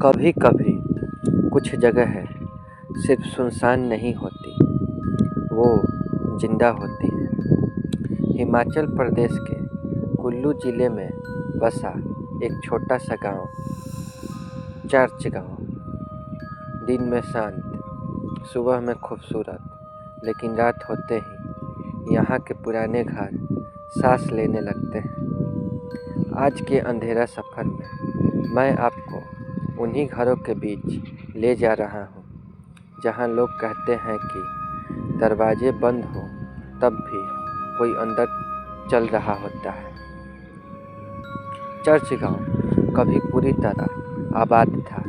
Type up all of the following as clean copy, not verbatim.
कभी कभी कुछ जगह है सिर्फ सुनसान नहीं होती, वो जिंदा होती है। हिमाचल प्रदेश के कुल्लू जिले में बसा एक छोटा सा गांव, चर्च गांव। दिन में शांत, सुबह में खूबसूरत, लेकिन रात होते ही यहाँ के पुराने घर सांस लेने लगते हैं। आज के अंधेरा सफ़र में मैं आपको उन्हीं घरों के बीच ले जा रहा हूँ जहाँ लोग कहते हैं कि दरवाजे बंद हो तब भी कोई अंदर चल रहा होता है। चर्च गांव कभी पूरी तरह आबाद था।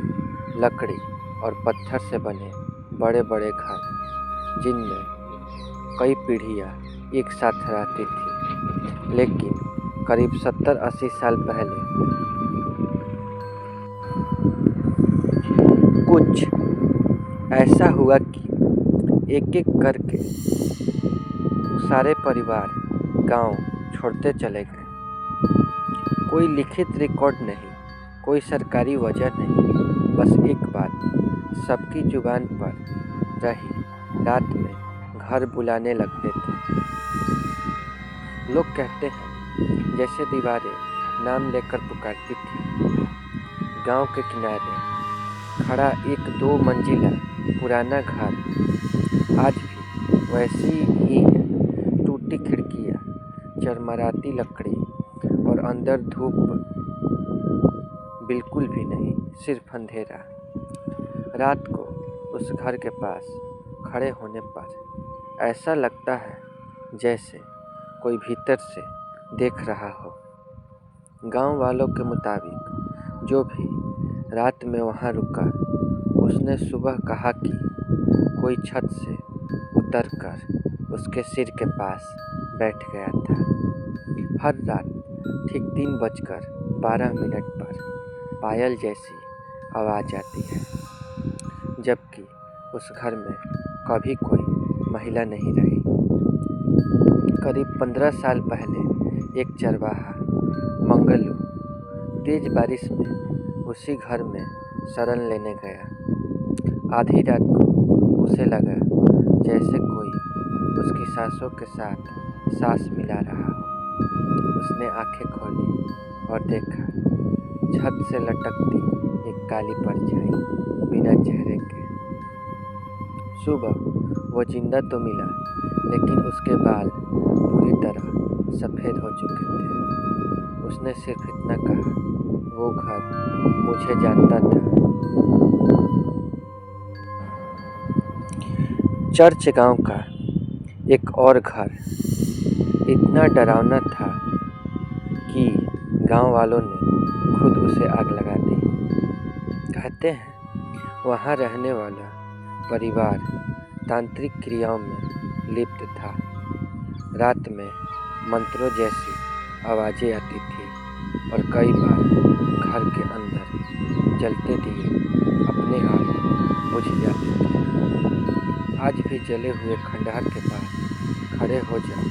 लकड़ी और पत्थर से बने बड़े बड़े घर, जिनमें कई पीढ़ियाँ एक साथ रहती थी। लेकिन करीब 70-80 साल पहले कुछ ऐसा हुआ कि एक एक करके सारे परिवार गांव छोड़ते चले गए। कोई लिखित रिकॉर्ड नहीं, कोई सरकारी वजह नहीं, बस एक बात सबकी जुबान पर रही, रात में घर बुलाने लगते थे। लोग कहते हैं जैसे दीवारें नाम लेकर पुकारती थी। गांव के किनारे खड़ा एक 2 मंजिला पुराना घर आज भी वैसी ही है। टूटी खिड़कियाँ, चरमराती लकड़ी और अंदर धूप बिल्कुल भी नहीं, सिर्फ अंधेरा। रात को उस घर के पास खड़े होने पर ऐसा लगता है जैसे कोई भीतर से देख रहा हो। गांव वालों के मुताबिक जो भी रात में वहां रुका, उसने सुबह कहा कि कोई छत से उतरकर उसके सिर के पास बैठ गया था। हर रात ठीक 3:12 पर पायल जैसी आवाज़ आती है, जबकि उस घर में कभी कोई महिला नहीं रही। करीब 15 साल पहले एक चरवाहा मंगलू तेज बारिश में उसी घर में शरण लेने गया। आधी रात को उसे लगा जैसे कोई उसकी सांसों के साथ सांस मिला रहा हो। उसने आंखें खोली और देखा छत से लटकती एक काली परछाई बिना चेहरे के। सुबह वो जिंदा तो मिला, लेकिन उसके बाल पूरी तरह सफ़ेद हो चुके थे। उसने सिर्फ इतना कहा, वो घर मुझे जानता था। चर्च गांव का एक और घर इतना डरावना था कि गांव वालों ने खुद उसे आग लगा दी। कहते हैं वहां रहने वाला परिवार तांत्रिक क्रियाओं में लिप्त था। रात में मंत्रों जैसी आवाज़ें आती थी और कई बार घर के अंदर जलते दिए अपने आप बुझ जाते थे। आज भी जले हुए खंडहर के पास खड़े हो जाओ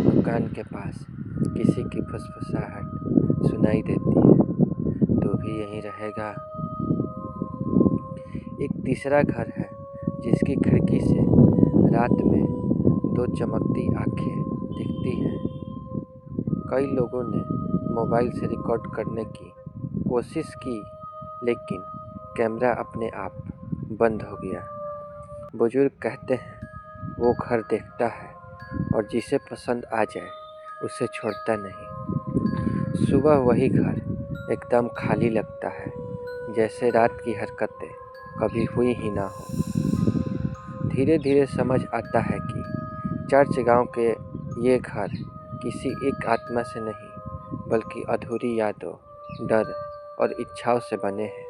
तो कान के पास किसी की फुसफुसाहट सुनाई देती है, तो भी यहीं रहेगा। एक तीसरा घर है जिसकी खिड़की से रात में 2 चमकती आँखें दिखती हैं। कई लोगों ने मोबाइल से रिकॉर्ड करने की कोशिश की, लेकिन कैमरा अपने आप बंद हो गया। बुजुर्ग कहते हैं वो घर देखता है और जिसे पसंद आ जाए उसे छोड़ता नहीं। सुबह वही घर एकदम खाली लगता है, जैसे रात की हरकतें कभी हुई ही ना हो। धीरे धीरे समझ आता है कि चर्च गांव के ये घर किसी एक आत्मा से नहीं, बल्कि अधूरी यादों, डर और इच्छाओं से बने हैं।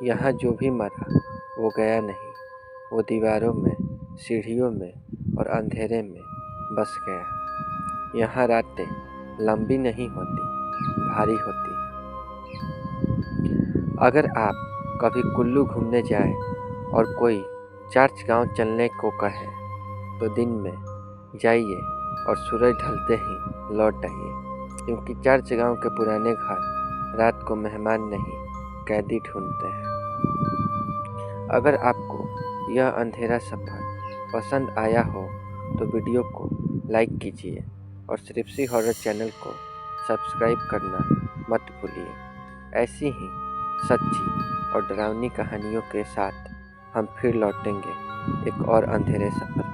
यहाँ जो भी मरा वो गया नहीं, वो दीवारों में, सीढ़ियों में और अंधेरे में बस गया। यहाँ रातें लंबी नहीं होती, भारी होती। अगर आप कभी कुल्लू घूमने जाएं और कोई चर्च गांव चलने को कहे तो दिन में जाइए और सूरज ढलते ही लौट आइए, क्योंकि चर्च गांव के पुराने घर रात को मेहमान नहीं, कैदी ढूंढते हैं। अगर आपको यह अंधेरा सफ़र पसंद आया हो तो वीडियो को लाइक कीजिए और सृप्सी हॉरर चैनल को सब्सक्राइब करना मत भूलिए। ऐसी ही सच्ची और डरावनी कहानियों के साथ हम फिर लौटेंगे एक और अंधेरे सफ़र